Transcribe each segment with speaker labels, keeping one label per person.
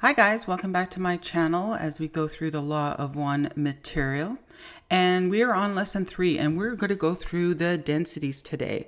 Speaker 1: Hi guys, welcome back to my channel as we go through the law of one material. And we are on lesson 3 and we're going to go through the densities today.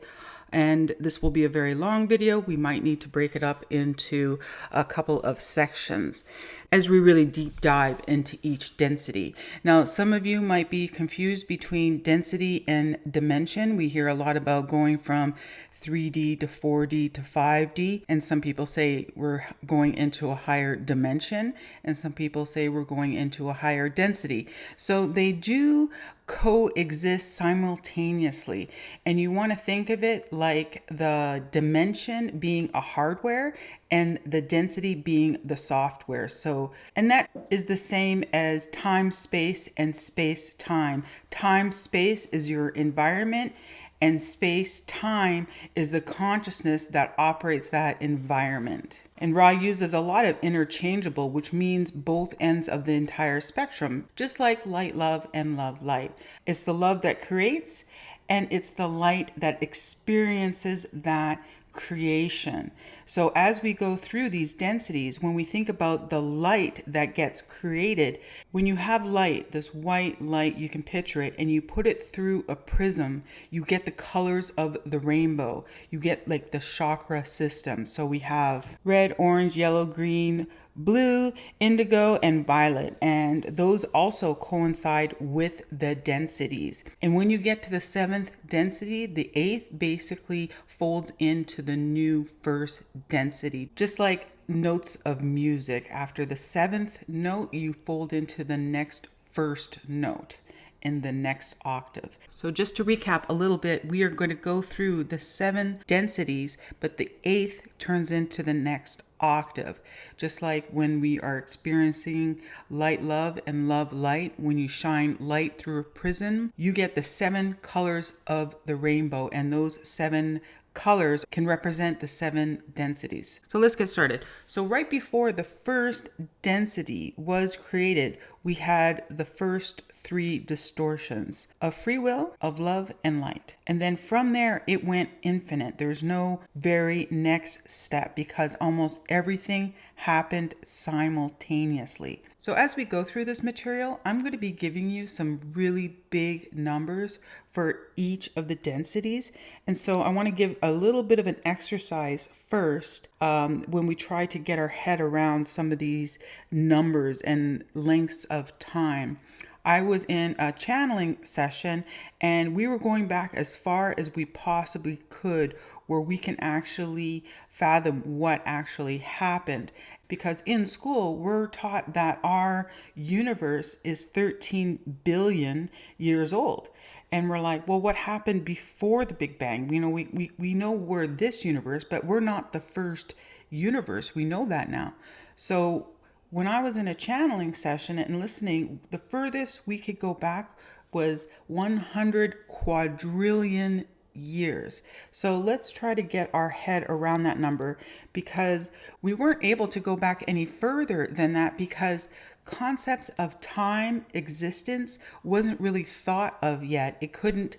Speaker 1: And this will be a very long video. We might need to break it up into a couple of sections as we really deep dive into each density. Now, some of you might be confused between density and dimension. We hear a lot about going from 3D to 4D to 5D, and some people say we're going into a higher dimension, and some people say we're going into a higher density. So they do coexist simultaneously, and you want to think of it like the dimension being a hardware and the density being the software. So, and that is the same as time, space, and space, time. Time, space is your environment, and space time is the consciousness that operates that environment. And Ra uses a lot of interchangeable, which means both ends of the entire spectrum, just like light, love, and love, light. It's the love that creates, and it's the light that experiences that creation. So as we go through these densities, when we think about the light that gets created, when you have light, this white light, you can picture it, and you put it through a prism, you get the colors of the rainbow. You get like the chakra system. So we have red, orange, yellow, green, blue, indigo, and violet, and those also coincide with the densities. And when you get to the 7th density, the 8th basically folds into the new first density, just like notes of music. After the 7th note, you fold into the next first note in the next octave. So just to recap a little bit, we are going to go through the 7 densities, but the 8th turns into the next octave. Just like when we are experiencing light, love, and love, light, when you shine light through a prism, you get the 7 colors of the rainbow, and those 7 colors can represent the 7 densities. So let's get started. So right before the first density was created, we had the first 3 distortions of free will, of love, and light. And then from there, it went infinite. There's no very next step because almost everything happened simultaneously. So as we go through this material, I'm going to be giving you some really big numbers for each of the densities. And so I want to give a little bit of an exercise first when we try to get our head around some of these numbers and lengths of time. I was in a channeling session and we were going back as far as we possibly could where we can actually fathom what actually happened. Because in school, we're taught that our universe is 13 billion years old. And we're like, well, what happened before the Big Bang? You know, we know we're this universe, but we're not the first universe. We know that now. So when I was in a channeling session and listening, the furthest we could go back was 100 quadrillion years. So let's try to get our head around that number because we weren't able to go back any further than that because concepts of time existence wasn't really thought of yet. It couldn't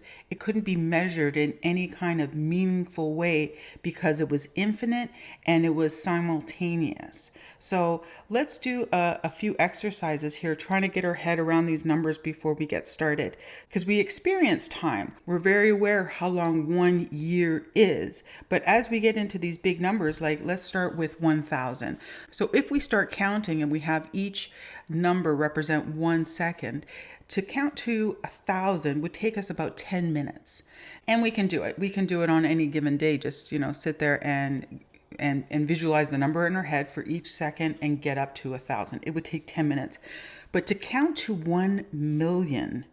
Speaker 1: be measured in any kind of meaningful way because it was infinite and it was simultaneous. So let's do a few exercises here trying to get our head around these numbers before we get started because we experience time. We're very aware how long 1 year is, but as we get into these big numbers, like let's start with 1,000. So if we start counting and we have each number represent 1 second, to count to 1,000 would take us about 10 minutes. And we can do it. We can do it on any given day. Just, sit there and visualize the number in our head for each second and get up to 1,000. It would take 10 minutes. But to count to 1 million,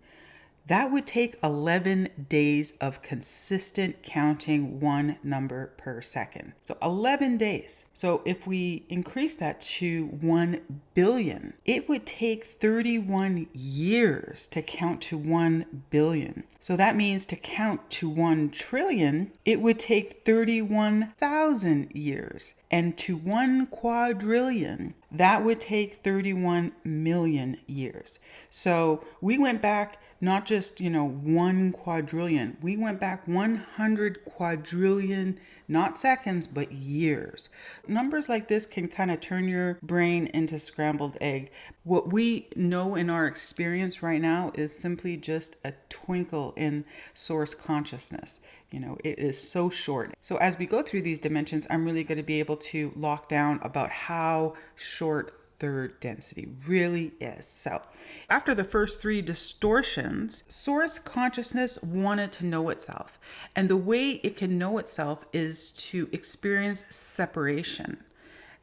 Speaker 1: that would take 11 days of consistent counting one number per second. So 11 days. So if we increase that to 1 billion, it would take 31 years to count to 1 billion. So that means to count to 1 trillion, it would take 31,000 years. And to 1 quadrillion, that would take 31 million years. So we went back not just, 1 quadrillion. We went back 100 quadrillion not seconds, but years. Numbers like this can kind of turn your brain into scrambled egg. What we know in our experience right now is simply just a twinkle in source consciousness. It is so short. So as we go through these dimensions, I'm really going to be able to lock down about how short third density really is. So after the first three distortions, source consciousness wanted to know itself. And the way it can know itself is to experience separation.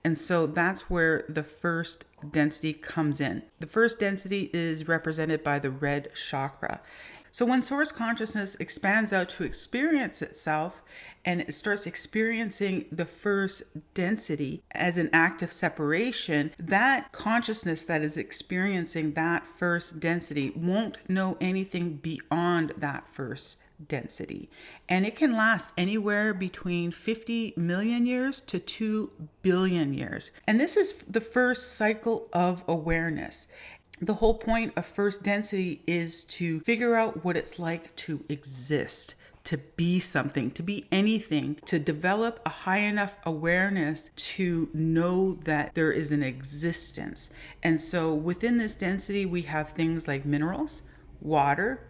Speaker 1: And so that's where the first density comes in. The first density is represented by the red chakra. So when source consciousness expands out to experience itself and it starts experiencing the first density as an act of separation, that consciousness that is experiencing that first density won't know anything beyond that first density. And it can last anywhere between 50 million years to 2 billion years. And this is the first cycle of awareness. The whole point of first density is to figure out what it's like to exist, to be something, to be anything, to develop a high enough awareness to know that there is an existence. And so within this density, we have things like minerals, water,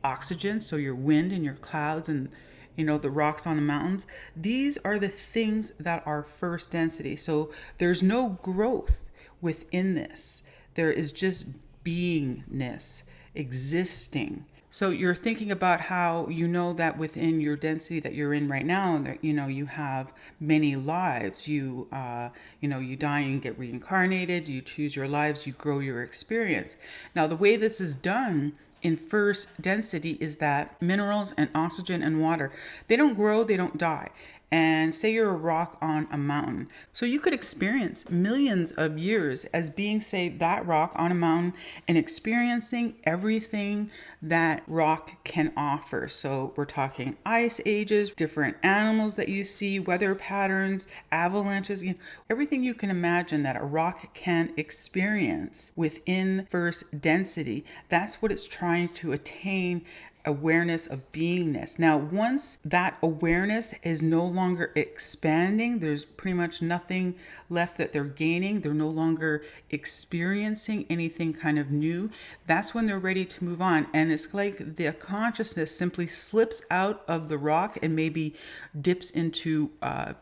Speaker 1: oxygen, so your wind and your clouds and the rocks on the mountains. These are the things that are first density. So there's no growth within this. There is just beingness, existing. So you're thinking about how that within your density that you're in right now, that you have many lives. You die and get reincarnated. You choose your lives. You grow your experience. Now the way this is done in first density is that minerals and oxygen and water, they don't grow, they don't die. And say you're a rock on a mountain. So you could experience millions of years as being, say, that rock on a mountain and experiencing everything that rock can offer. So we're talking ice ages, different animals that you see, weather patterns, avalanches, everything you can imagine that a rock can experience within first density. That's what it's trying to attain, awareness of beingness. Now, once that awareness is no longer expanding, there's pretty much nothing left that they're gaining. They're no longer experiencing anything kind of new. That's when they're ready to move on. And it's like the consciousness simply slips out of the rock and maybe dips into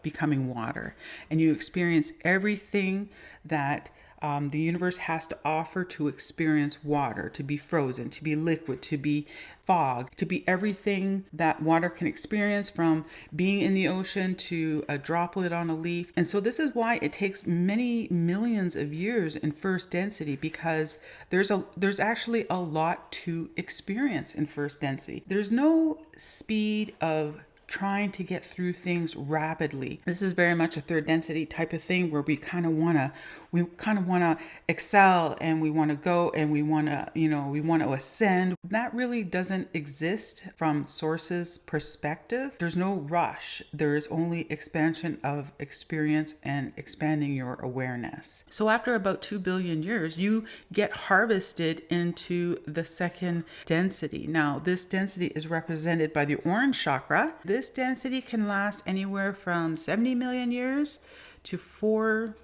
Speaker 1: becoming water. And you experience everything that the universe has to offer to experience water, to be frozen, to be liquid, to be fog, to be everything that water can experience, from being in the ocean to a droplet on a leaf. And so this is why it takes many millions of years in first density, because there's actually a lot to experience in first density. There's no speed of trying to get through things rapidly. This is very much a third density type of thing where we kind of want to excel, and we want to go, and we want to ascend. That really doesn't exist from Source's perspective. There's no rush. There is only expansion of experience and expanding your awareness. So after about 2 billion years, you get harvested into the second density. Now, this density is represented by the orange chakra. This density can last anywhere from 70 million years to 4+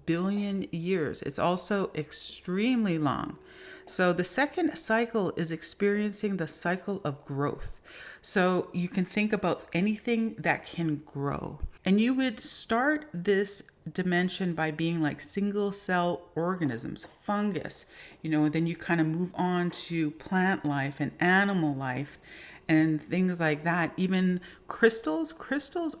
Speaker 1: billion years. It's also extremely long. So the second cycle is experiencing the cycle of growth. So you can think about anything that can grow. And you would start this dimension by being like single cell organisms, fungus, and then you kind of move on to plant life and animal life and things like that. Even crystals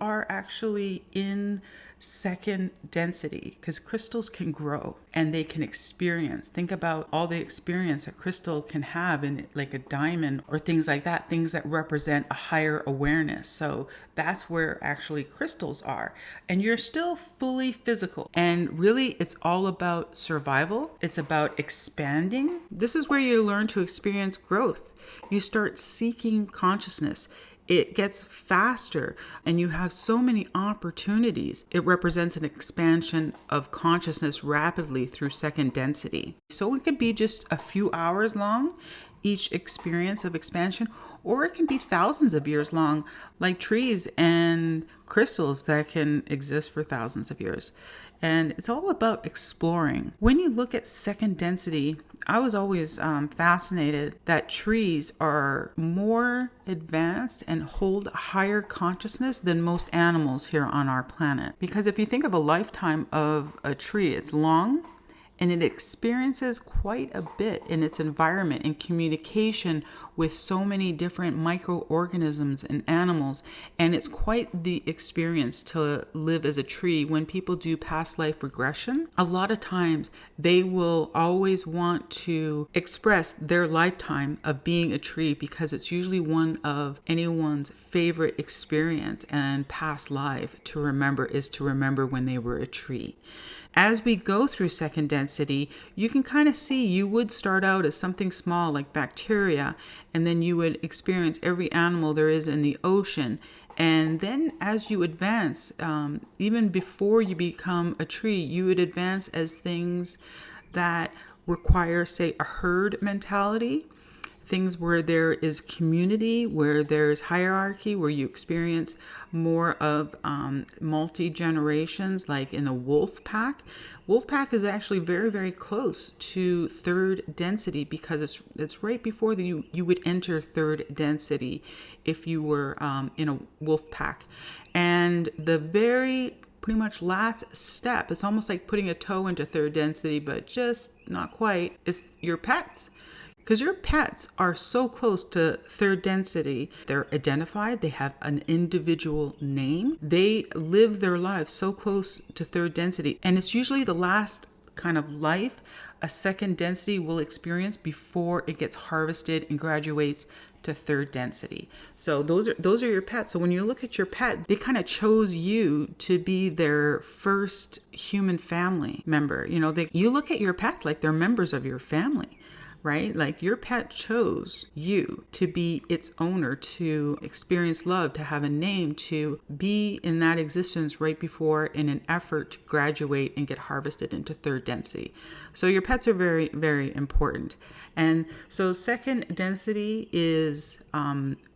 Speaker 1: are actually in second density, because crystals can grow and they can experience. Think about all the experience a crystal can have in like a diamond or things like that, things that represent a higher awareness. So that's where actually crystals are. And you're still fully physical. And really, it's all about survival. It's about expanding. This is where you learn to experience growth. You start seeking consciousness. It gets faster and you have so many opportunities. It represents an expansion of consciousness rapidly through second density. So it could be just a few hours long. each experience of expansion, or it can be thousands of years long, like trees and crystals that can exist for thousands of years. And it's all about exploring. When you look at second density, I was always fascinated that trees are more advanced and hold a higher consciousness than most animals here on our planet. Because if you think of a lifetime of a tree, it's long, and it experiences quite a bit in its environment in communication with so many different microorganisms and animals. And it's quite the experience to live as a tree. When people do past life regression, a lot of times they will always want to express their lifetime of being a tree, because it's usually one of anyone's favorite experience and past life to remember is to remember when they were a tree. As we go through second density, you can kind of see you would start out as something small like bacteria, and then you would experience every animal there is in the ocean. And then as you advance, even before you become a tree, you would advance as things that require, say, a herd mentality. Things where there is community, where there's hierarchy, where you experience more of multi-generations, like in a wolf pack. Wolf pack is actually very, very close to third density, because it's right before you would enter third density if you were in a wolf pack. And the very pretty much last step, it's almost like putting a toe into third density, but just not quite, is your pets. Because your pets are so close to third density. They're identified, they have an individual name, they live their lives so close to third density. And it's usually the last kind of life a second density will experience before it gets harvested and graduates to third density. So those are your pets. So when you look at your pet, they kind of chose you to be their first human family member. You look at your pets like they're members of your family. Right? Like your pet chose you to be its owner, to experience love, to have a name, to be in that existence right before in an effort to graduate and get harvested into third density. So your pets are very, very important. And so second density is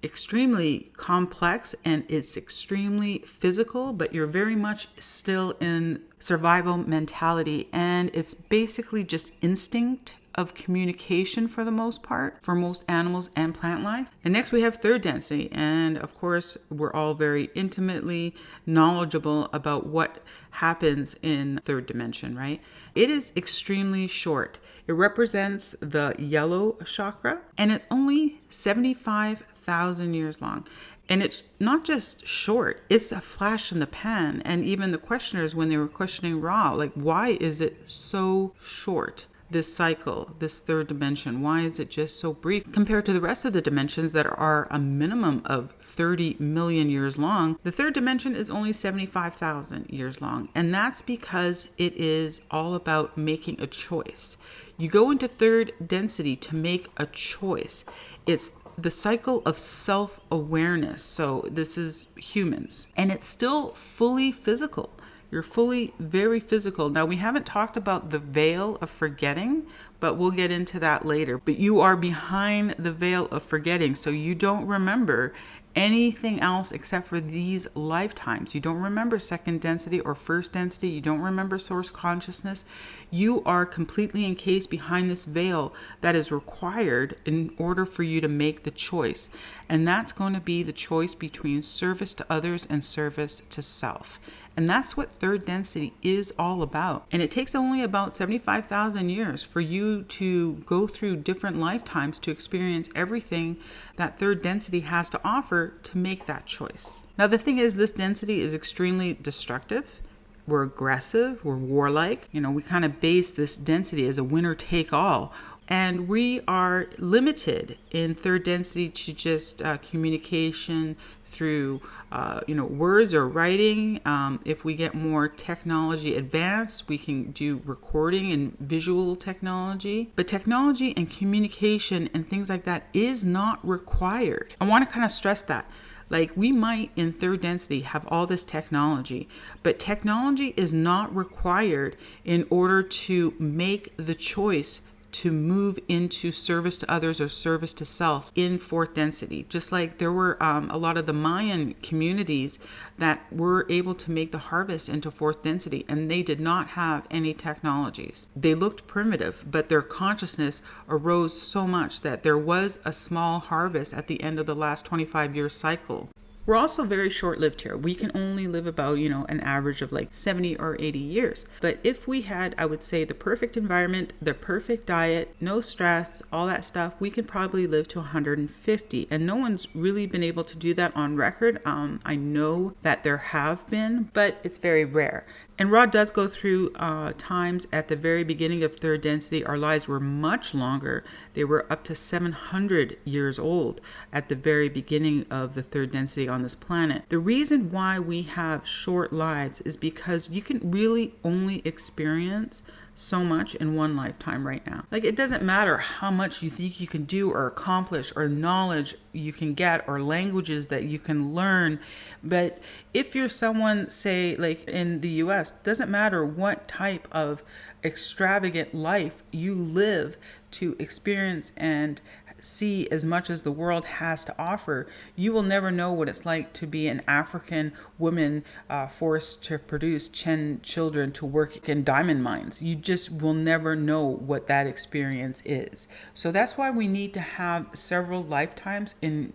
Speaker 1: extremely complex, and it's extremely physical, but you're very much still in survival mentality. And it's basically just instinct of communication for the most part, for most animals and plant life. And next we have third density. And of course, we're all very intimately knowledgeable about what happens in third dimension, right? It is extremely short. It represents the yellow chakra, and it's only 75,000 years long. And it's not just short, it's a flash in the pan. And even the questioners, when they were questioning Ra, like, why is it so short? This cycle, this third dimension, why is it just so brief compared to the rest of the dimensions that are a minimum of 30 million years long? The third dimension is only 75,000 years long. And that's because it is all about making a choice. You go into third density to make a choice. It's the cycle of self-awareness. So this is humans, and it's still fully physical. You're fully very physical. Now, we haven't talked about the veil of forgetting, but we'll get into that later. But you are behind the veil of forgetting, so you don't remember anything else except for these lifetimes. You don't remember second density or first density. You don't remember source consciousness. You are completely encased behind this veil that is required in order for you to make the choice. And that's going to be the choice between service to others and service to self. And that's what third density is all about. And it takes only about 75,000 years for you to go through different lifetimes to experience everything that third density has to offer to make that choice. Now, the thing is, this density is extremely destructive. We're aggressive, we're warlike. We kind of base this density as a winner take all. And we are limited in third density to just communication through words or writing. If we get more technology advanced, we can do recording and visual technology. But technology and communication and things like that is not required. I want to kind of stress that. Like, we might in third density have all this technology, but technology is not required in order to make the choice to move into service to others or service to self in fourth density. Just like there were a lot of the Mayan communities that were able to make the harvest into fourth density, and they did not have any technologies. They looked primitive, but their consciousness arose so much that there was a small harvest at the end of the last 25-year cycle. We're also very short-lived here. We can only live about, an average of like 70 or 80 years. But if we had, I would say, the perfect environment, the perfect diet, no stress, all that stuff, we could probably live to 150. And no one's really been able to do that on record. I know that there have been, but it's very rare. And Rod does go through times at the very beginning of third density. Our lives were much longer. They were up to 700 years old at the very beginning of the third density on this planet. The reason why we have short lives is because you can really only experience so much in one lifetime right now. Like, it doesn't matter how much you think you can do or accomplish or knowledge you can get or languages that you can learn. But if you're someone, say, like in the US, doesn't matter what type of extravagant life you live to experience and see as much as the world has to offer, you will never know what it's like to be an African woman forced to produce 10 children to work in diamond mines. You just will never know what that experience is. So that's why we need to have several lifetimes in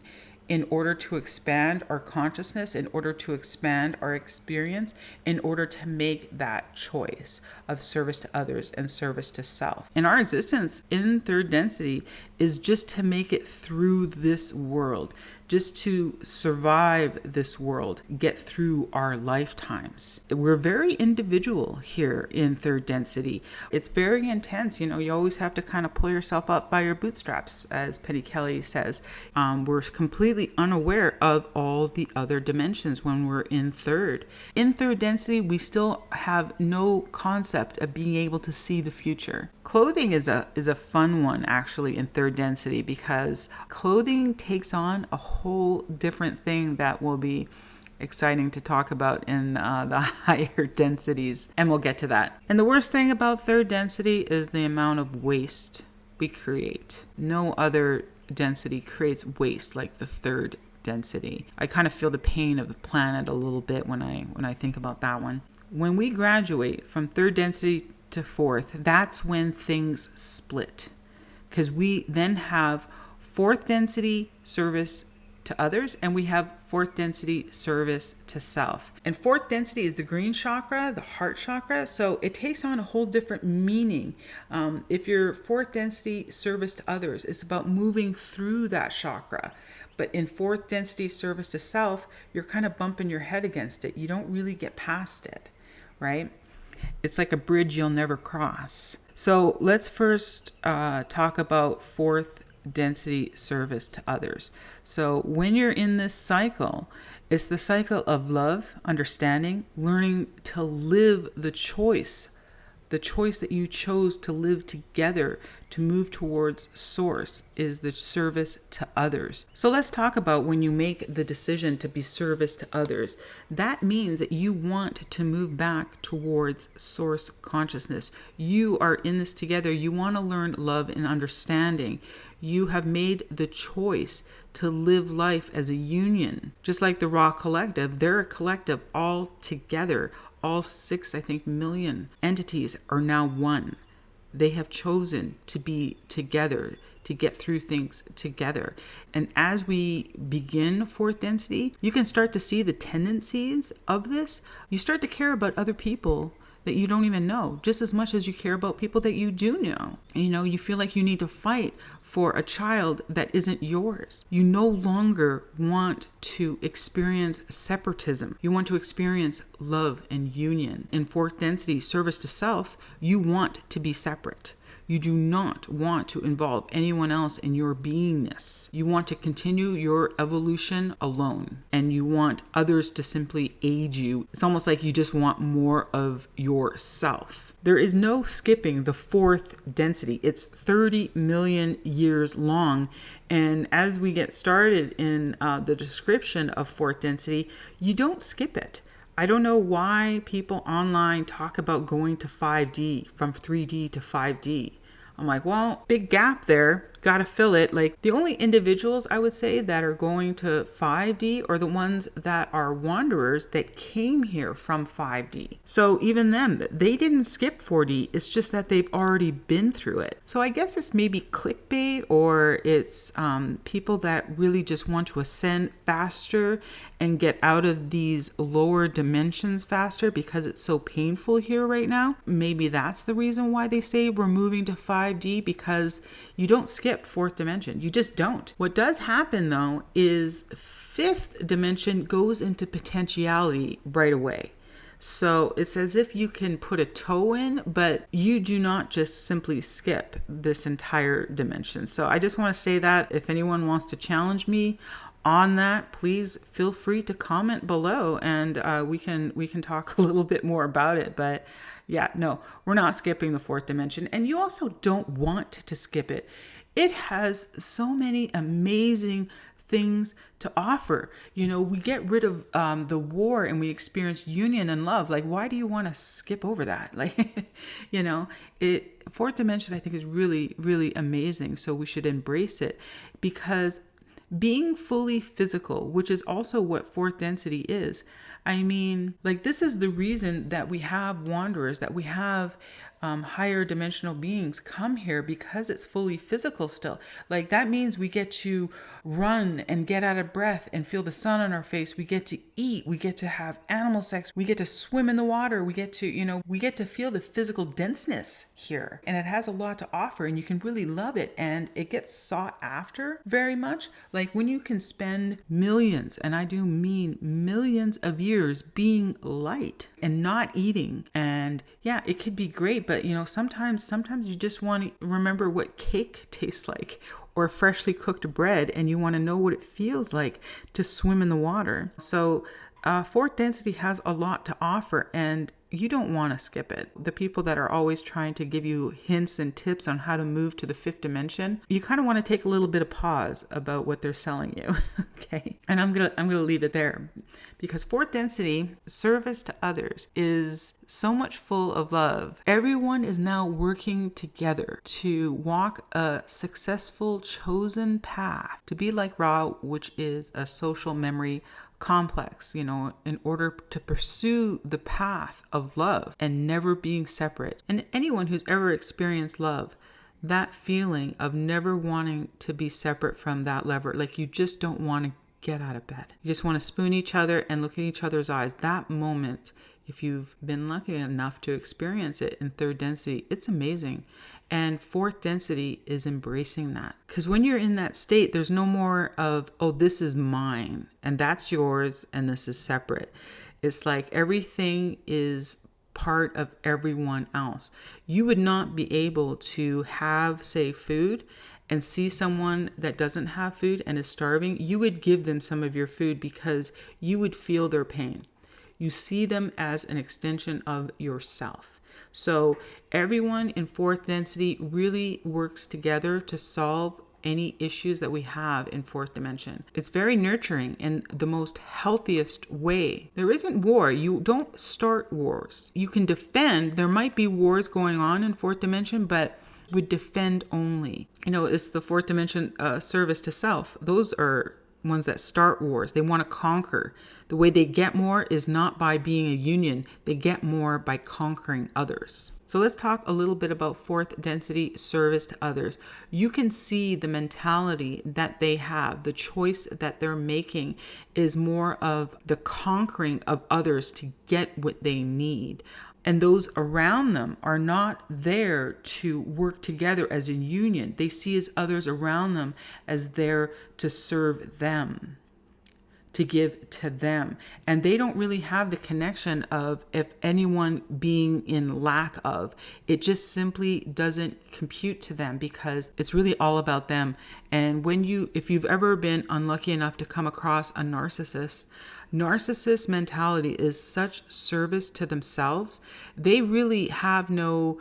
Speaker 1: order to expand our consciousness, in order to expand our experience, in order to make that choice of service to others and service to self. And our existence in third density is just to make it through this world, just to survive this world, get through our lifetimes. We're very individual here in third density. It's very intense. You always have to kind of pull yourself up by your bootstraps, as Penny Kelly says. We're completely unaware of all the other dimensions when we're in third. In third density, we still have no concept of being able to see the future. Clothing is a fun one, actually, in third density, because clothing takes on a whole different thing that will be exciting to talk about in the higher densities, and we'll get to that. And the worst thing about third density is the amount of waste we create. No other density creates waste like the third density. I kind of feel the pain of the planet a little bit when I think about that one. When we graduate from third density to fourth, that's when things split, because we then have fourth density service to others, and we have fourth density service to self. And fourth density is the green chakra, the heart chakra, so it takes on a whole different meaning. If you're fourth density service to others, it's about moving through that chakra. But in fourth density service to self, you're kind of bumping your head against it. You don't really get past it, right? It's like a bridge you'll never cross. So let's first talk about fourth density service to others. So when you're in this cycle, it's the cycle of love, understanding, learning to live the choice that you chose to live together, to move towards source, is the service to others. So let's talk about when you make the decision to be service to others. That means that you want to move back towards source consciousness. You are in this together. You want to learn love and understanding. You have made the choice to live life as a union. Just like the Raw Collective, they're a collective all together. All 6, million entities are now one. They have chosen to be together, to get through things together. And as we begin fourth density, you can start to see the tendencies of this. You start to care about other people that you don't even know, just as much as you care about people that you do know. You feel like you need to fight for a child that isn't yours. You no longer want to experience separatism. You want to experience love and union. In fourth density, service to self, you want to be separate. You do not want to involve anyone else in your beingness. You want to continue your evolution alone, and you want others to simply aid you. It's almost like you just want more of yourself. There is no skipping the fourth density. It's 30 million years long. And as we get started in the description of fourth density, you don't skip it. I don't know why people online talk about going to 5D, from 3D to 5D. I'm like, well, big gap there. Got to fill it. Like the only individuals I would say that are going to 5D are the ones that are wanderers that came here from 5D. So even them, they didn't skip 4D. It's just that they've already been through it. So I guess it's maybe clickbait, or it's people that really just want to ascend faster and get out of these lower dimensions faster because it's so painful here right now. Maybe that's the reason why they say we're moving to 5D, because you don't skip fourth dimension. You just don't. What does happen though is fifth dimension goes into potentiality right away. So it's as if you can put a toe in, but you do not just simply skip this entire dimension. So I just want to say that if anyone wants to challenge me on that, please feel free to comment below, and we can talk a little bit more about it. But yeah, no, we're not skipping the fourth dimension, and you also don't want to skip it. It has so many amazing things to offer. You know, we get rid of the war and we experience union and love. Like, why do you want to skip over that? Like, you know, fourth dimension I think is really, really amazing. So we should embrace it, because being fully physical, which is also what fourth density is. I mean, like, this is the reason that we have wanderers, that we have higher dimensional beings come here, because it's fully physical still. Like, that means we get to run and get out of breath and feel the sun on our face. We get to eat. We get to have animal sex. We get to swim in the water. We get to, we get to feel the physical denseness here. And it has a lot to offer, and you can really love it. And it gets sought after very much. Like, when you can spend millions, and I do mean millions of years being light and not eating. And yeah, it could be great, but sometimes you just want to remember what cake tastes like, or freshly cooked bread, and you want to know what it feels like to swim in the water. So fourth density has a lot to offer, and you don't want to skip it. The people that are always trying to give you hints and tips on how to move to the fifth dimension, you kind of want to take a little bit of pause about what they're selling you. Okay. And I'm gonna leave it there, because fourth density, service to others, is so much full of love. Everyone is now working together to walk a successful chosen path to be like Ra, which is a social memory complex, in order to pursue the path of love and never being separate. And anyone who's ever experienced love, that feeling of never wanting to be separate from that lover, like you just don't want to get out of bed. You just want to spoon each other and look in each other's eyes. That moment, if you've been lucky enough to experience it in third density, it's amazing. And fourth density is embracing that. Because when you're in that state, there's no more of, oh, this is mine and that's yours and this is separate. It's like everything is part of everyone else. You would not be able to have, say, food and see someone that doesn't have food and is starving. You would give them some of your food because you would feel their pain. You see them as an extension of yourself. So everyone in fourth density really works together to solve any issues that we have in fourth dimension. It's very nurturing in the most healthiest way. There isn't war. You don't start wars. You can defend. There might be wars going on in fourth dimension, but would defend only. It's the fourth dimension service to self. Those are ones that start wars. They want to conquer. The way they get more is not by being a union. They get more by conquering others. So let's talk a little bit about fourth density service to others. You can see the mentality that they have. The choice that they're making is more of the conquering of others to get what they need. And those around them are not there to work together as a union. They see as others around them as there to serve them, to give to them. And they don't really have the connection of if anyone being in lack of. It just simply doesn't compute to them, because it's really all about them. And if you've ever been unlucky enough to come across a narcissist mentality is such service to themselves. They really have no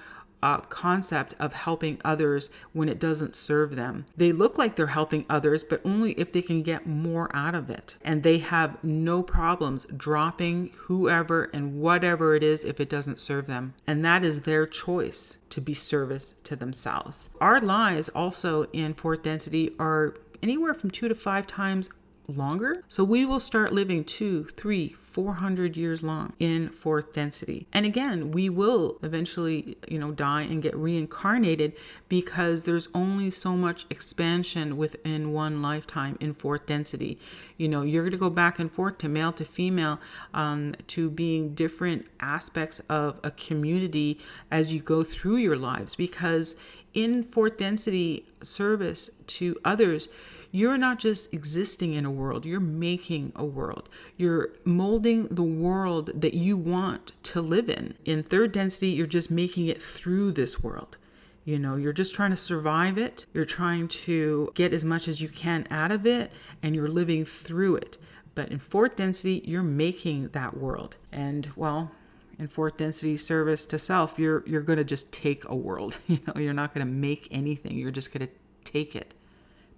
Speaker 1: concept of helping others when it doesn't serve them. They look like they're helping others, but only if they can get more out of it. And they have no problems dropping whoever and whatever it is if it doesn't serve them. And that is their choice to be service to themselves. Our lives also in fourth density are anywhere from 2 to 5 times longer. So we will start living 2, 3, 400 years long in fourth density. And again, we will eventually, die and get reincarnated because there's only so much expansion within one lifetime in fourth density. You're going to go back and forth to male to female, to being different aspects of a community as you go through your lives, because in fourth density service to others, you're not just existing in a world, you're making a world. You're molding the world that you want to live in. In third density, you're just making it through this world. You're just trying to survive it. You're trying to get as much as you can out of it, and you're living through it. But in fourth density, you're making that world. And in fourth density service to self, you're going to just take a world. You're not going to make anything. You're just going to take it,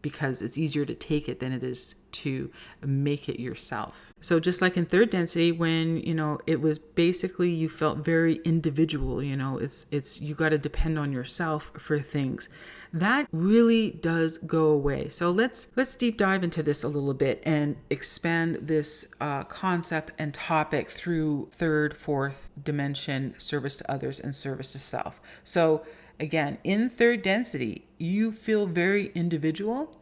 Speaker 1: because it's easier to take it than it is to make it yourself. So just like in third density, when, it was basically, you felt very individual, it's you got to depend on yourself for things. That really does go away. So let's deep dive into this a little bit and expand this concept and topic through third, fourth dimension, service to others and service to self. So again, in third density, you feel very individual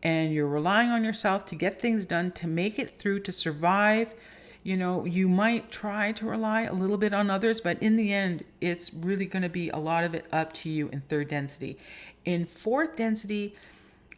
Speaker 1: and you're relying on yourself to get things done, to make it through, to survive. You might try to rely a little bit on others, but in the end, it's really going to be a lot of it up to you in third density. In fourth density,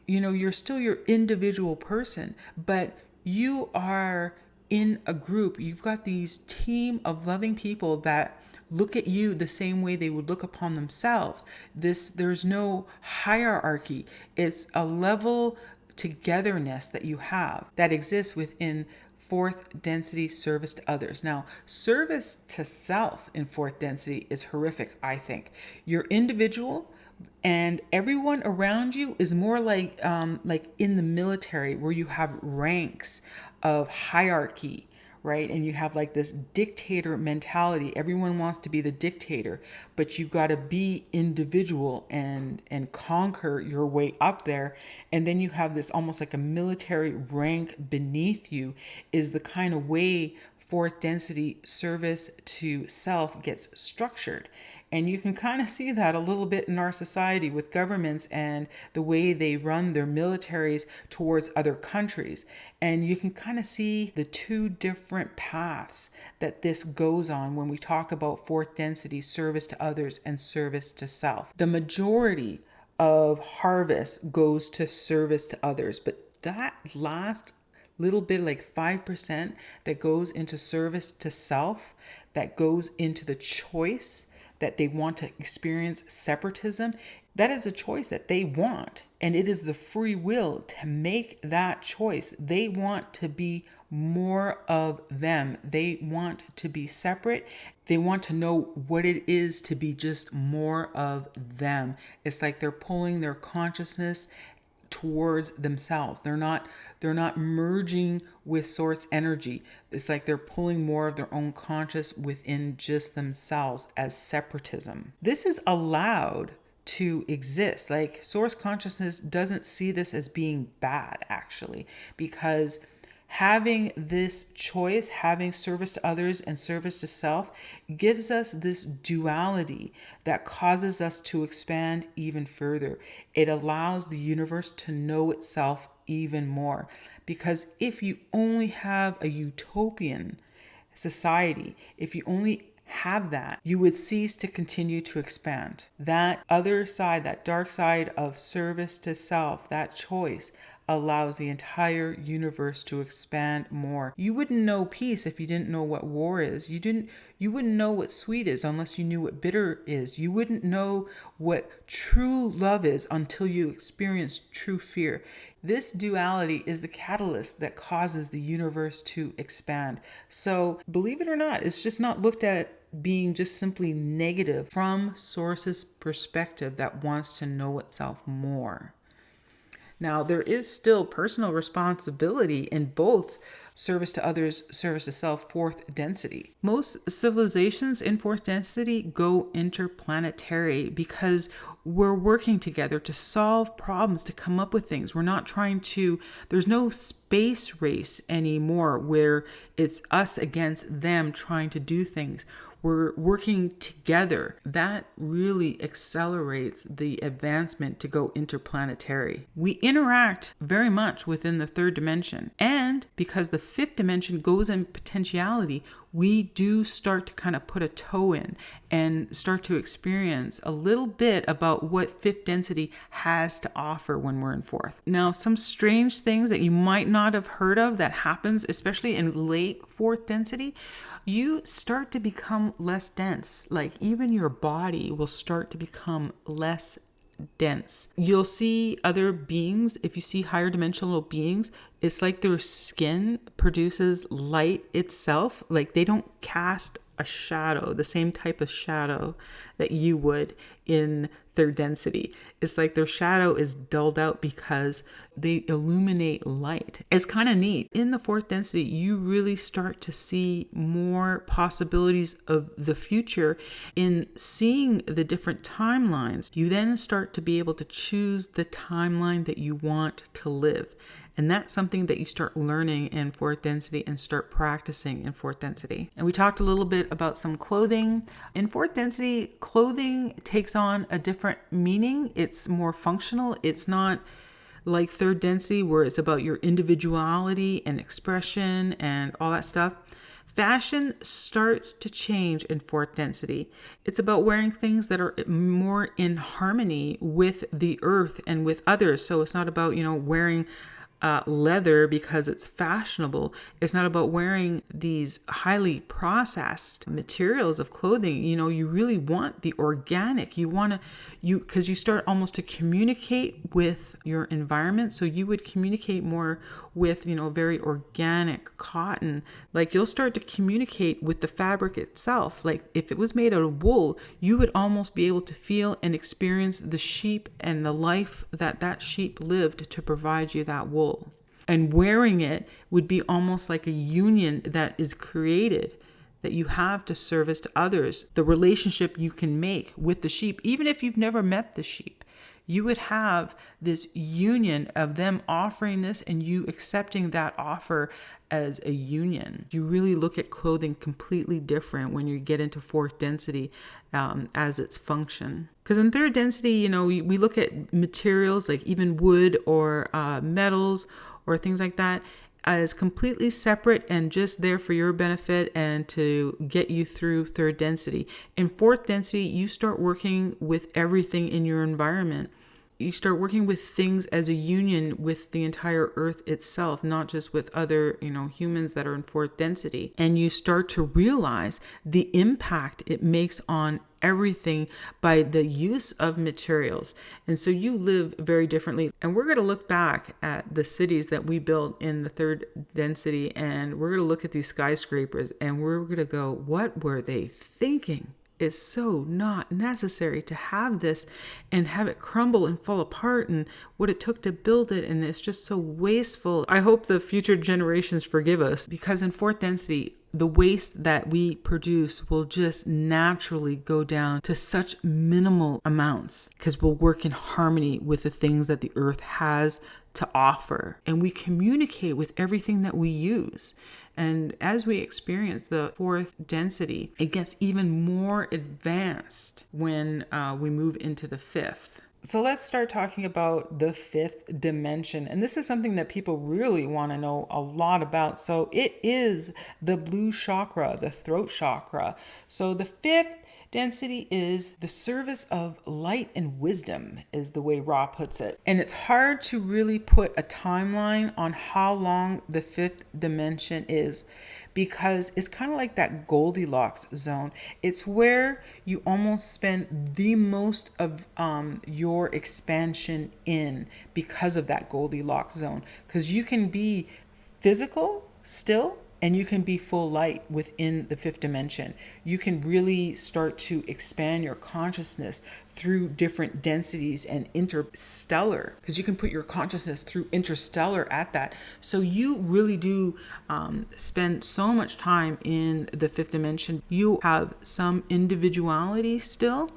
Speaker 1: you're still your individual person, but you are in a group. You've got these team of loving people that look at you the same way they would look upon themselves. There's no hierarchy. It's a level togetherness that you have that exists within fourth density service to others. Now, service to self in fourth density is horrific, I think. You're individual, and everyone around you is more like in the military, where you have ranks of hierarchy, right? And you have like this dictator mentality. Everyone wants to be the dictator, but you've got to be individual and conquer your way up there. And then you have this almost like a military rank beneath you, is the kind of way fourth density service to self gets structured. And you can kind of see that a little bit in our society with governments and the way they run their militaries towards other countries. And you can kind of see the two different paths that this goes on when we talk about fourth density service to others and service to self. The majority of harvest goes to service to others, but that last little bit, like 5%, that goes into service to self, that goes into the choice that they want to experience separatism, that is a choice that they want. And it is the free will to make that choice. They want to be more of them. They want to be separate. They want to know what it is to be just more of them. It's like they're pulling their consciousness towards themselves. They're not merging with source energy. It's like they're pulling more of their own conscious within just themselves as separatism. This is allowed to exist. Like, source consciousness doesn't see this as being bad, actually, because having this choice, having service to others and service to self, gives us this duality that causes us to expand even further. It allows the universe to know itself even more. Because if you only have a utopian society, if you only have that, you would cease to continue to expand. That other side, that dark side of service to self, that choice, allows the entire universe to expand more. You wouldn't know peace if you didn't know what war is. You wouldn't know what sweet is unless you knew what bitter is. You wouldn't know what true love is until you experienced true fear. This duality is the catalyst that causes the universe to expand. So, believe it or not, it's just not looked at being just simply negative from Source's perspective that wants to know itself more. Now, there is still personal responsibility in both service to others, service to self, fourth density. Most civilizations in fourth density go interplanetary because we're working together to solve problems, to come up with things. We're not trying to, there's no space race anymore where it's us against them trying to do things. We're working together. That really accelerates the advancement to go interplanetary. We interact very much within the third dimension. And because the fifth dimension goes in potentiality, we do start to kind of put a toe in and start to experience a little bit about what fifth density has to offer when we're in fourth. Now, some strange things that you might not have heard of that happens, especially in late fourth density, you start to become less dense. Like even your body will start to become less dense. You'll see other beings, if you see higher dimensional beings, it's like their skin produces light itself. Like they don't cast a shadow, the same type of shadow that you would in third density. It's like their shadow is dulled out because they illuminate light. It's kind of neat. In the fourth density, you really start to see more possibilities of the future in seeing the different timelines. You then start to be able to choose the timeline that you want to live. And that's something that you start learning in fourth density and start practicing in fourth density. And we talked a little bit about some clothing. In fourth density, clothing takes on a different meaning. It's more functional. It's not like third density where it's about your individuality and expression and all that stuff. Fashion starts to change in fourth density. It's about wearing things that are more in harmony with the earth and with others. So it's not about, wearing leather because it's fashionable. It's not about wearing these highly processed materials of clothing. You really want the organic. Because you start almost to communicate with your environment. So you would communicate more with, very organic cotton. Like you'll start to communicate with the fabric itself. Like if it was made out of wool, you would almost be able to feel and experience the sheep and the life that sheep lived to provide you that wool. And wearing it would be almost like a union that is created that you have to service to others. The relationship you can make with the sheep, even if you've never met the sheep, you would have this union of them offering this and you accepting that offer as a union. You really look at clothing completely different when you get into fourth density as its function. Because in third density, we look at materials like even wood or metals or things like that as completely separate and just there for your benefit and to get you through third density. In fourth density, you start working with everything in your environment. You start working with things as a union with the entire earth itself, not just with other, humans that are in fourth density. And you start to realize the impact it makes on everything by the use of materials. And so you live very differently. And we're going to look back at the cities that we built in the third density, and we're going to look at these skyscrapers and we're going to go, what were they thinking? It's so not necessary to have this and have it crumble and fall apart and what it took to build it, and it's just so wasteful. I hope the future generations forgive us, because in fourth density, the waste that we produce will just naturally go down to such minimal amounts because we'll work in harmony with the things that the earth has to offer, and we communicate with everything that we use. And as we experience the fourth density, it gets even more advanced when we move into the fifth. So let's start talking about the fifth dimension. And this is something that people really want to know a lot about. So it is the blue chakra, the throat chakra. So the fifth density is the service of light and wisdom, is the way Ra puts it. And it's hard to really put a timeline on how long the fifth dimension is, because it's kind of like that Goldilocks zone. It's where you almost spend the most of your expansion in because of that Goldilocks zone. Because you can be physical still and you can be full light within the fifth dimension. You can really start to expand your consciousness through different densities and interstellar, because you can put your consciousness through interstellar at that. So you really do spend so much time in the fifth dimension. You have some individuality still,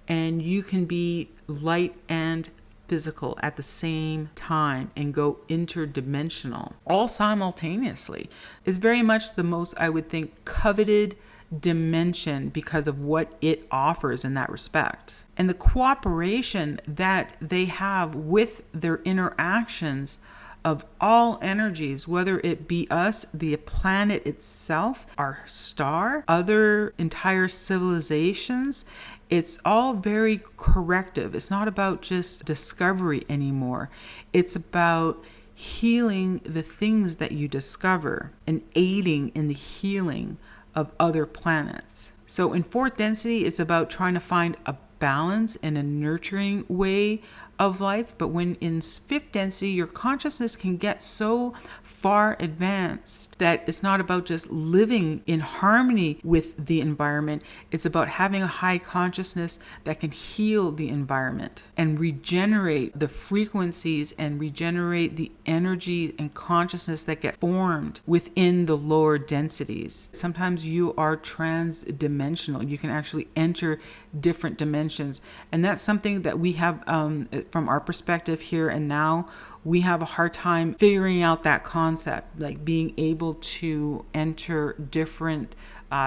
Speaker 1: and you can be light and physical at the same time and go interdimensional all simultaneously. It's very much the most, I would think, coveted dimension because of what it offers in that respect. And the cooperation that they have with their interactions of all energies, whether it be us, the planet itself, our star, other entire civilizations, it's all very corrective. It's not about just discovery anymore. It's about healing the things that you discover and aiding in the healing of other planets. So in fourth density, it's about trying to find a balance and a nurturing way of life. But when in fifth density, your consciousness can get so far advanced that it's not about just living in harmony with the environment. It's about having a high consciousness that can heal the environment and regenerate the frequencies and regenerate the energy and consciousness that get formed within the lower densities. Sometimes you are trans-dimensional. You can actually enter different dimensions. And that's something that we have, from our perspective here and now, we have a hard time figuring out that concept, like being able to enter different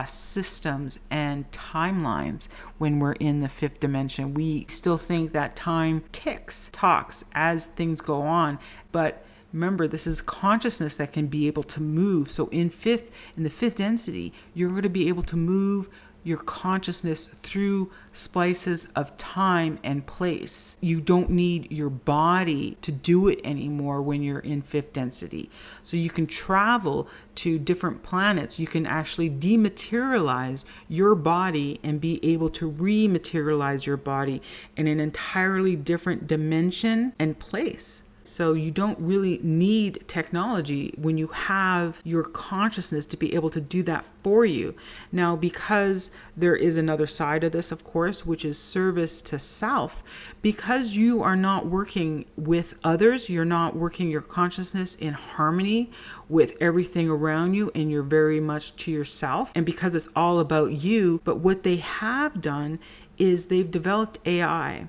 Speaker 1: systems and timelines when we're in the fifth dimension. We still think that time talks as things go on, but remember, this is consciousness that can be able to move. So in the fifth density, you're going to be able to move your consciousness through splices of time and place. You don't need your body to do it anymore when you're in fifth density. So you can travel to different planets. You can actually dematerialize your body and be able to rematerialize your body in an entirely different dimension and place. So you don't really need technology when you have your consciousness to be able to do that for you. Now, because there is another side of this, of course, which is service to self, because you are not working with others, you're not working your consciousness in harmony with everything around you, and you're very much to yourself. And because it's all about you, but what they have done is they've developed AI.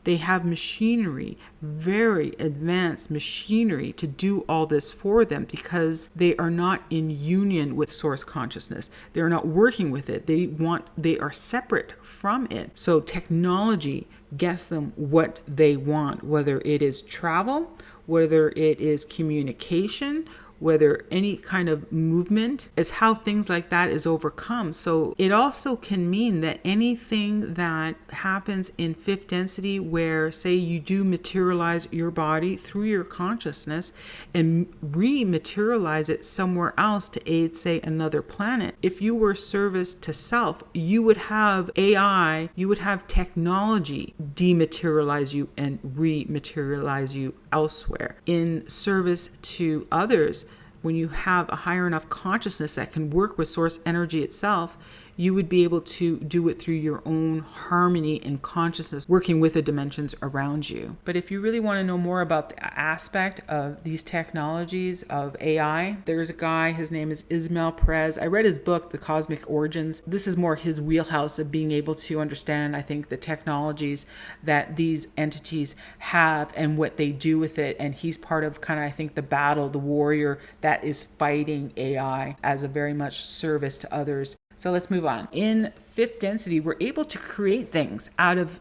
Speaker 1: They have machinery, very advanced machinery to do all this for them, because they are not in union with source consciousness. They're not working with it. They are separate from it. So technology gets them what they want, whether it is travel, whether it is communication, whether any kind of movement, is how things like that is overcome. So it also can mean that anything that happens in fifth density, where say you do materialize your body through your consciousness and rematerialize it somewhere else to aid, say, another planet, if you were service to self, you would have AI, you would have technology dematerialize you and rematerialize you elsewhere. In service to others, when you have a higher enough consciousness that can work with source energy itself, you would be able to do it through your own harmony and consciousness, working with the dimensions around you. But if you really want to know more about the aspect of these technologies of AI, there's a guy, his name is Ismail Perez. I read his book, The Cosmic Origins. This is more his wheelhouse of being able to understand, I think, the technologies that these entities have and what they do with it. And he's part of kind of, I think, the battle, the warrior that is fighting AI as a very much service to others. So let's move on. In fifth density, we're able to create things out of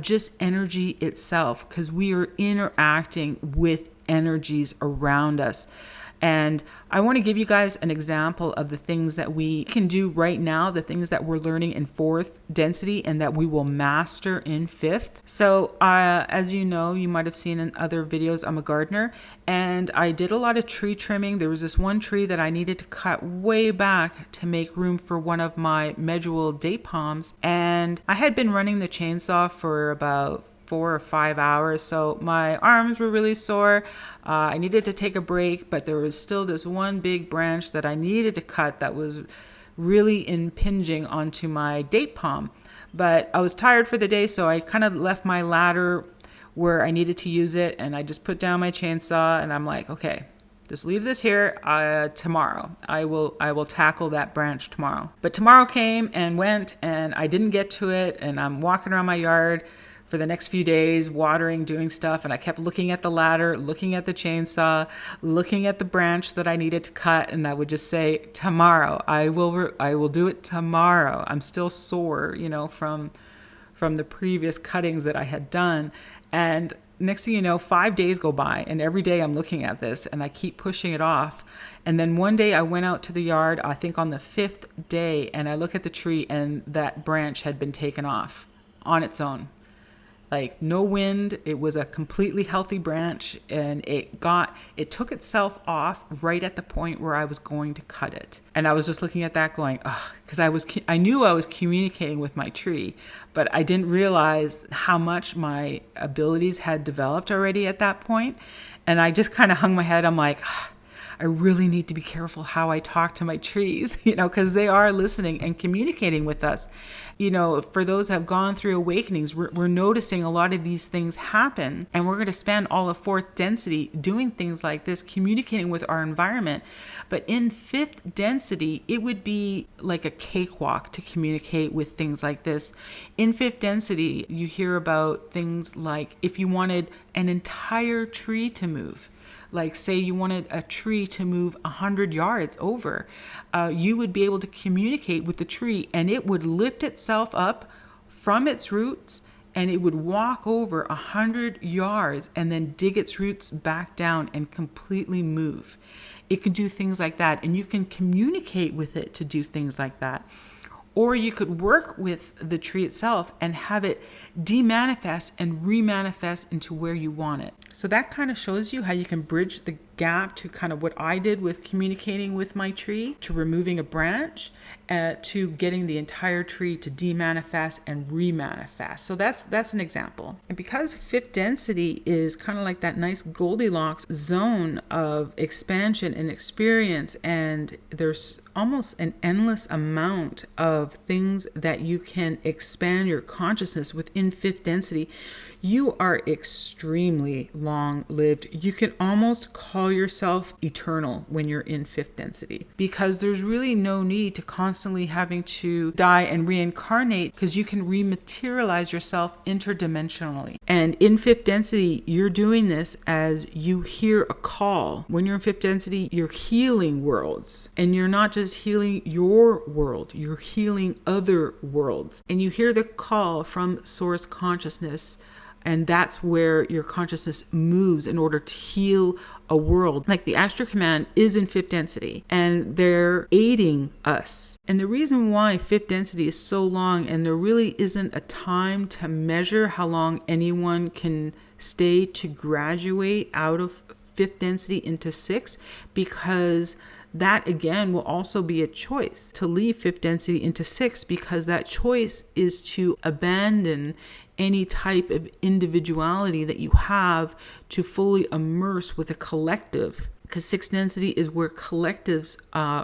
Speaker 1: just energy itself, because we are interacting with energies around us. And I want to give you guys an example of the things that we can do right now, the things that we're learning in fourth density and that we will master in fifth. So as you know, you might have seen in other videos, I'm a gardener, and I did a lot of tree trimming. There was this one tree that I needed to cut way back to make room for one of my medjool date palms. And I had been running the chainsaw for about 4 or 5 hours. So my arms were really sore. I needed to take a break, but there was still this one big branch that I needed to cut that was really impinging onto my date palm. But I was tired for the day, so I kind of left my ladder where I needed to use it, and I just put down my chainsaw, and I'm like, okay, just leave this here. Tomorrow I will tackle that branch tomorrow. But tomorrow came and went, and I didn't get to it, and I'm walking around my yard for the next few days, watering, doing stuff, and I kept looking at the ladder, looking at the chainsaw, looking at the branch that I needed to cut, and I would just say, tomorrow, I will do it tomorrow. I'm still sore, from the previous cuttings that I had done. And next thing you know, 5 days go by, and every day I'm looking at this and I keep pushing it off. And then one day I went out to the yard, I think on the 5th day, and I look at the tree and that branch had been taken off on its own. Like no wind, it was a completely healthy branch, and it took itself off right at the point where I was going to cut it. And I was just looking at that going, because I knew I was communicating with my tree, but I didn't realize how much my abilities had developed already at that point. And I just kind of hung my head. I'm like, I really need to be careful how I talk to my trees, because they are listening and communicating with us. For those that have gone through awakenings, we're noticing a lot of these things happen, and we're going to spend all of fourth density doing things like this, communicating with our environment. But in fifth density, it would be like a cakewalk to communicate with things like this. In fifth density, you hear about things like if you wanted an entire tree to move, like say you wanted a tree to move 100 yards over, you would be able to communicate with the tree, and it would lift itself up from its roots, and it would walk over 100 yards and then dig its roots back down and completely move. It can do things like that, and you can communicate with it to do things like that. Or you could work with the tree itself and have it demanifest and remanifest into where you want it. So that kind of shows you how you can bridge the gap to kind of what I did with communicating with my tree, to removing a branch, to getting the entire tree to demanifest and remanifest. So that's an example. And because fifth density is kind of like that nice Goldilocks zone of expansion and experience, and there's almost an endless amount of things that you can expand your consciousness within fifth density, you are extremely long-lived. You can almost call yourself eternal when you're in fifth density, because there's really no need to constantly having to die and reincarnate, because you can rematerialize yourself interdimensionally. And in fifth density, you're doing this as you hear a call. When you're in fifth density, you're healing worlds, and you're not just healing your world, you're healing other worlds. And you hear the call from source consciousness, and that's where your consciousness moves in order to heal a world. Like the Astro Command is in fifth density, and they're aiding us. And the reason why fifth density is so long, and there really isn't a time to measure how long anyone can stay to graduate out of fifth density into sixth, because that again will also be a choice to leave fifth density into sixth, because that choice is to abandon any type of individuality that you have to fully immerse with a collective. Because sixth density is where collectives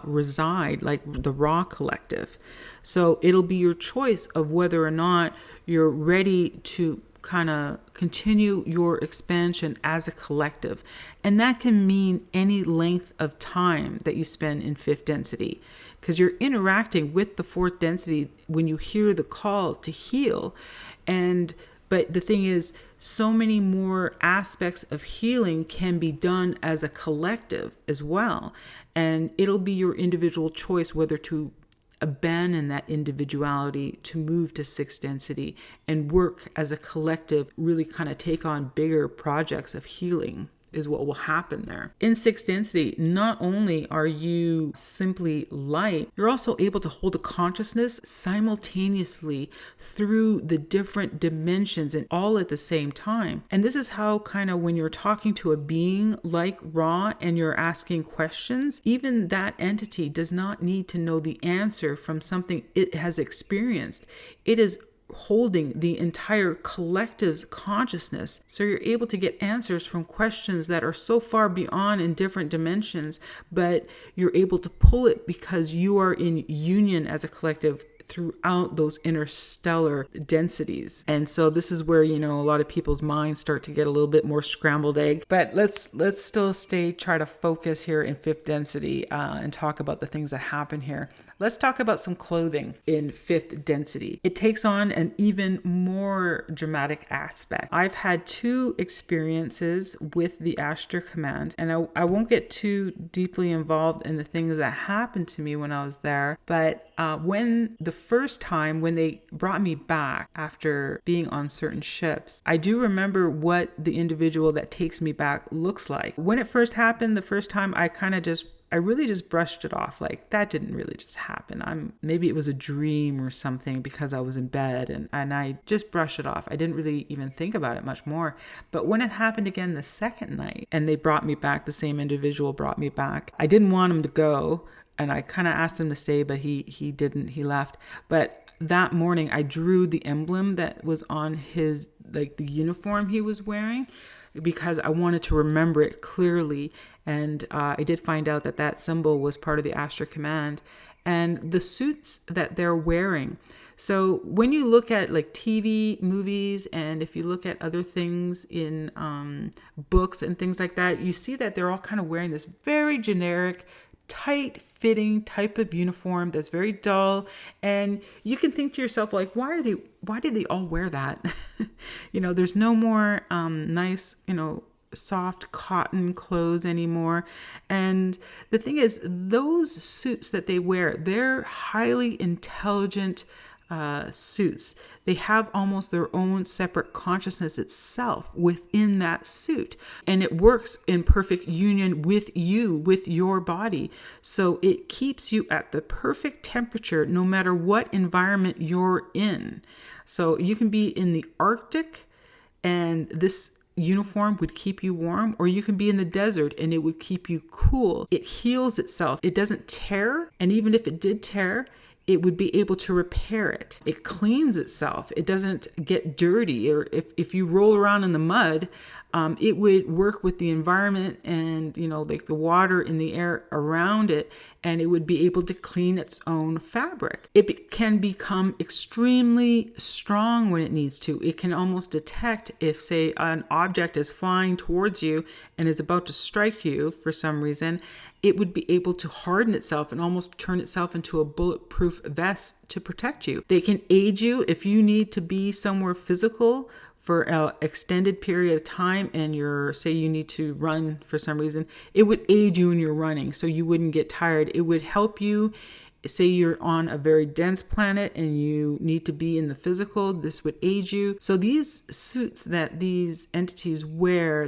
Speaker 1: reside, like the raw collective. So it'll be your choice of whether or not you're ready to kind of continue your expansion as a collective. And that can mean any length of time that you spend in fifth density, because you're interacting with the fourth density when you hear the call to heal. But the thing is, so many more aspects of healing can be done as a collective as well. And it'll be your individual choice whether to abandon that individuality to move to sixth density and work as a collective, really kind of take on bigger projects of healing is what will happen there. In sixth density, not only are you simply light, you're also able to hold a consciousness simultaneously through the different dimensions and all at the same time. And this is how kind of when you're talking to a being like Ra and you're asking questions, even that entity does not need to know the answer from something it has experienced. It is holding the entire collective's consciousness. So you're able to get answers from questions that are so far beyond in different dimensions, but you're able to pull it because you are in union as a collective throughout those interstellar densities. And so this is where, a lot of people's minds start to get a little bit more scrambled egg. But let's still try to focus here in fifth density and talk about the things that happen here. Let's talk about some clothing in fifth density. It takes on an even more dramatic aspect. I've had 2 experiences with the Astral Command, and I won't get too deeply involved in the things that happened to me when I was there. But when the first time when they brought me back after being on certain ships, I do remember what the individual that takes me back looks like. When it first happened, the first time, I really just brushed it off. Like, that didn't really just happen. Maybe it was a dream or something because I was in bed, and I just brushed it off. I didn't really even think about it much more. But when it happened again the second night and they brought me back, the same individual brought me back, I didn't want him to go. And I kind of asked him to stay, but he didn't. He left. But that morning I drew the emblem that was on his, like, the uniform he was wearing, because I wanted to remember it clearly. And I did find out that symbol was part of the Astral Command and the suits that they're wearing. So when you look at like TV, movies, and if you look at other things in books and things like that, you see that they're all kind of wearing this very generic, tight-fitting type of uniform that's very dull. And you can think to yourself, like, why do they all wear that? There's no more nice, soft cotton clothes anymore. And the thing is, those suits that they wear, they're highly intelligent suits. They have almost their own separate consciousness itself within that suit, and it works in perfect union with you, with your body. So it keeps you at the perfect temperature no matter what environment you're in. So you can be in the Arctic and this uniform would keep you warm, or you can be in the desert and it would keep you cool. It heals itself. It doesn't tear, and even if it did tear, it would be able to repair it. It cleans itself. It doesn't get dirty. Or if you roll around in the mud, it would work with the environment and, like the water in the air around it, and it would be able to clean its own fabric. It can become extremely strong when it needs to. It can almost detect if, say, an object is flying towards you and is about to strike you for some reason. It would be able to harden itself and almost turn itself into a bulletproof vest to protect you. They can aid you if you need to be somewhere physical for an extended period of time and you need to run for some reason. It would aid you in your running so you wouldn't get tired. It would help you. Say you're on a very dense planet and you need to be in the physical, this would aid you. So these suits that these entities wear,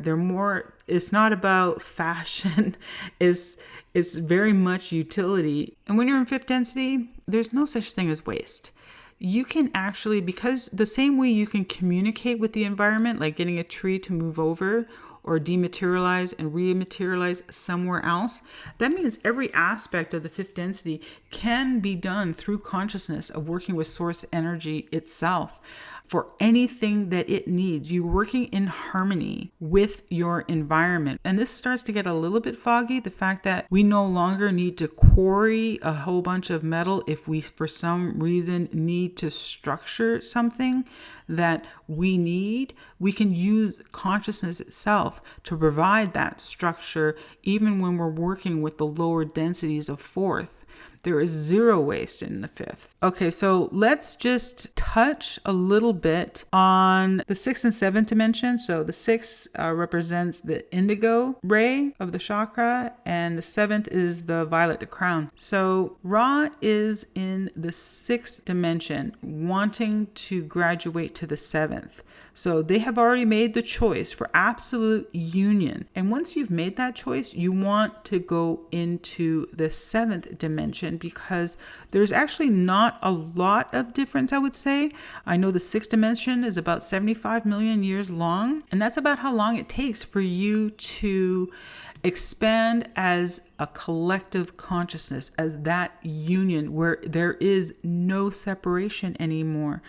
Speaker 1: it's not about fashion, it's very much utility. And when you're in fifth density, there's no such thing as waste. You can actually, because the same way you can communicate with the environment, like getting a tree to move over or dematerialize and rematerialize somewhere else, that means every aspect of the fifth density can be done through consciousness of working with source energy itself for anything that it needs. You're working in harmony with your environment. And this starts to get a little bit foggy, the fact that we no longer need to quarry a whole bunch of metal if we, for some reason, need to structure something that we need. We can use consciousness itself to provide that structure, even when we're working with the lower densities of fourth. There is zero waste in the fifth. Okay, so let's just touch a little bit on the sixth and seventh dimension. So the sixth represents the indigo ray of the chakra, and the seventh is the violet, the crown. So Ra is in the sixth dimension, wanting to graduate to the seventh. So they have already made the choice for absolute union. And once you've made that choice, you want to go into the seventh dimension, because there's actually not a lot of difference, I would say. I know the sixth dimension is about 75 million years long, and that's about how long it takes for you to expand as a collective consciousness, as that union where there is no separation anymore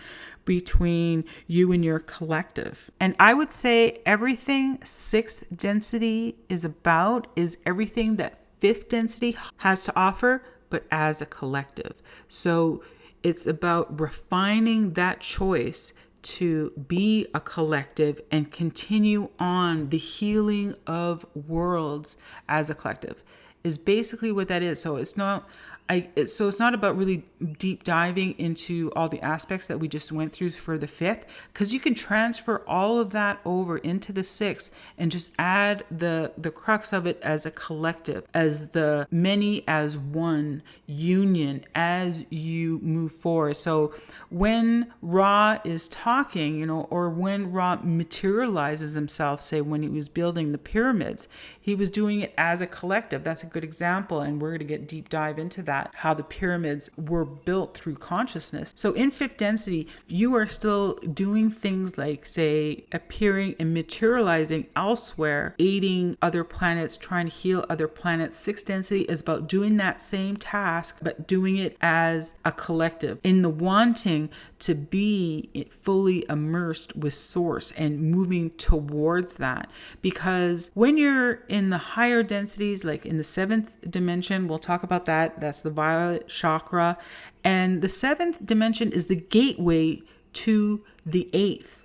Speaker 1: between you and your collective. And I would say everything sixth density is about is everything that fifth density has to offer, but as a collective. So it's about refining that choice to be a collective and continue on the healing of worlds as a collective is basically what that is. So it's not it's not about really deep diving into all the aspects that we just went through for the fifth, because you can transfer all of that over into the sixth and just add the crux of it as a collective, as the many as one union as you move forward. So when Ra is talking, or when Ra materializes himself, say when he was building the pyramids, he was doing it as a collective. That's a good example, and we're going to get deep dive into that, how the pyramids were built through consciousness. So in fifth density, you are still doing things like, say, appearing and materializing elsewhere, aiding other planets, trying to heal other planets. Sixth density is about doing that same task, but doing it as a collective, in the wanting to be fully immersed with source and moving towards that. Because when you're in the higher densities, like in the seventh dimension, we'll talk about that. That's the violet chakra. And the seventh dimension is the gateway to the eighth.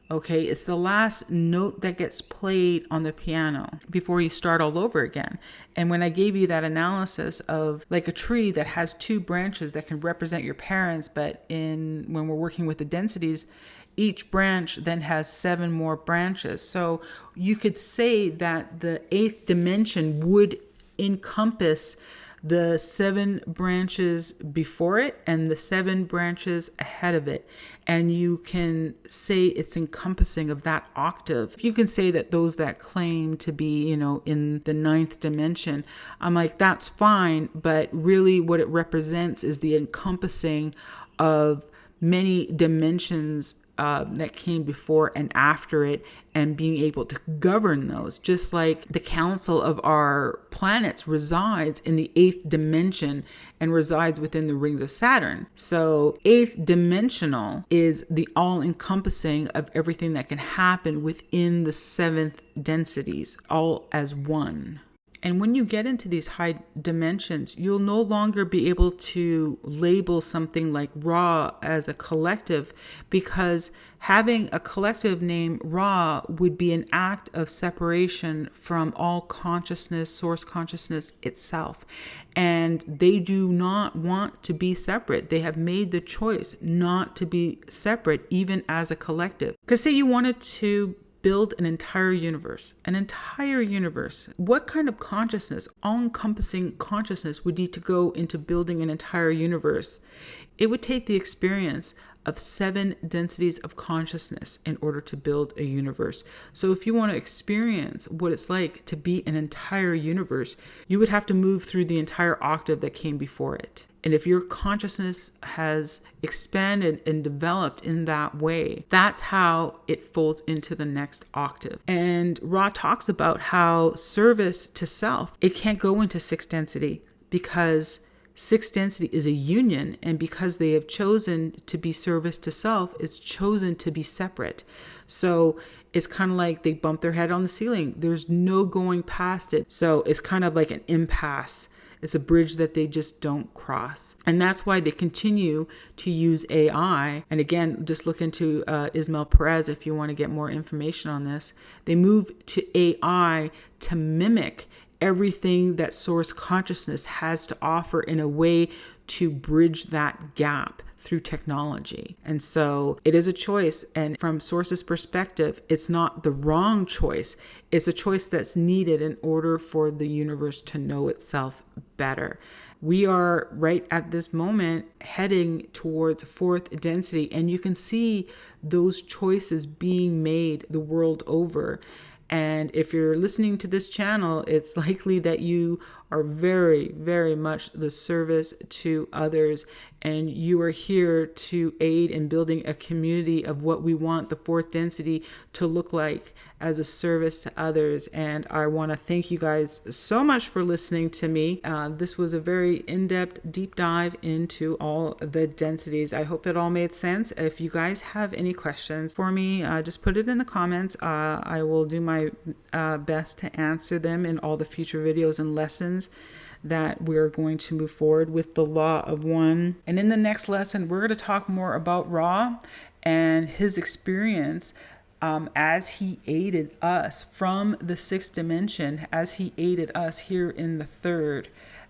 Speaker 1: Okay, it's the last note that gets played on the piano before you start all over again. And when I gave you that analysis of like a tree that has two branches that can represent your parents, but when we're working with the densities, each branch then has 7 more branches. So you could say that the eighth dimension would encompass the 7 branches before it and the 7 branches ahead of it. And you can say it's encompassing of that octave. You can say that those that claim to be, in the 9th dimension, I'm like, that's fine. But really what it represents is the encompassing of many dimensions that came before and after it, and being able to govern those. Just like the council of our planets resides in the 8th dimension and resides within the rings of Saturn. So 8th dimensional is the all-encompassing of everything that can happen within the 7th densities, all as one. And when you get into these high dimensions, you'll no longer be able to label something like Ra as a collective, because having a collective named Ra would be an act of separation from all consciousness, source consciousness itself. And they do not want to be separate. They have made the choice not to be separate, even as a collective. Because say you wanted to build an entire universe. What kind of consciousness, all-encompassing consciousness, would need to go into building an entire universe? It would take the experience of 7 densities of consciousness in order to build a universe. So if you want to experience what it's like to be an entire universe, you would have to move through the entire octave that came before it. And if your consciousness has expanded and developed in that way, that's how it folds into the next octave. And Ra talks about how service to self, it can't go into 6th density, because 6th density is a union, and because they have chosen to be service to self, it's chosen to be separate. So it's kind of like they bump their head on the ceiling. There's no going past it. So it's kind of like an impasse. It's a bridge that they just don't cross. And that's why they continue to use AI. And again, just look into Ismael Perez if you want to get more information on this. They move to AI to mimic everything that source consciousness has to offer in a way to bridge that gap through technology. And so it is a choice. And from source's perspective, it's not the wrong choice. It's a choice that's needed in order for the universe to know itself better. We are right at this moment heading towards 4th density, and you can see those choices being made the world over. And if you're listening to this channel, it's likely that you are very, very much the service to others. And you are here to aid in building a community of what we want the fourth density to look like as a service to others. And I want to thank you guys so much for listening to me. This was a very in-depth, deep dive into all the densities. I hope it all made sense. If you guys have any questions for me, just put it in the comments. I will do my best to answer them in all the future videos and lessons that we're going to move forward with the law of one. And in the next lesson, we're going to talk more about Ra and his experience as he aided us from the sixth dimension, as he aided us here in the third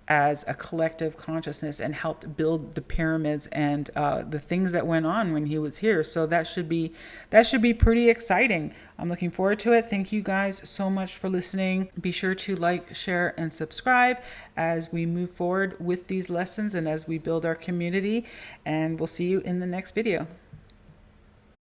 Speaker 1: as a collective consciousness and helped build the pyramids and the things that went on when he was here. So that should be pretty exciting. I'm looking forward to it. Thank you guys so much for listening. Be sure to like, share, and subscribe as we move forward with these lessons and as we build our community. And we'll see you in the next video.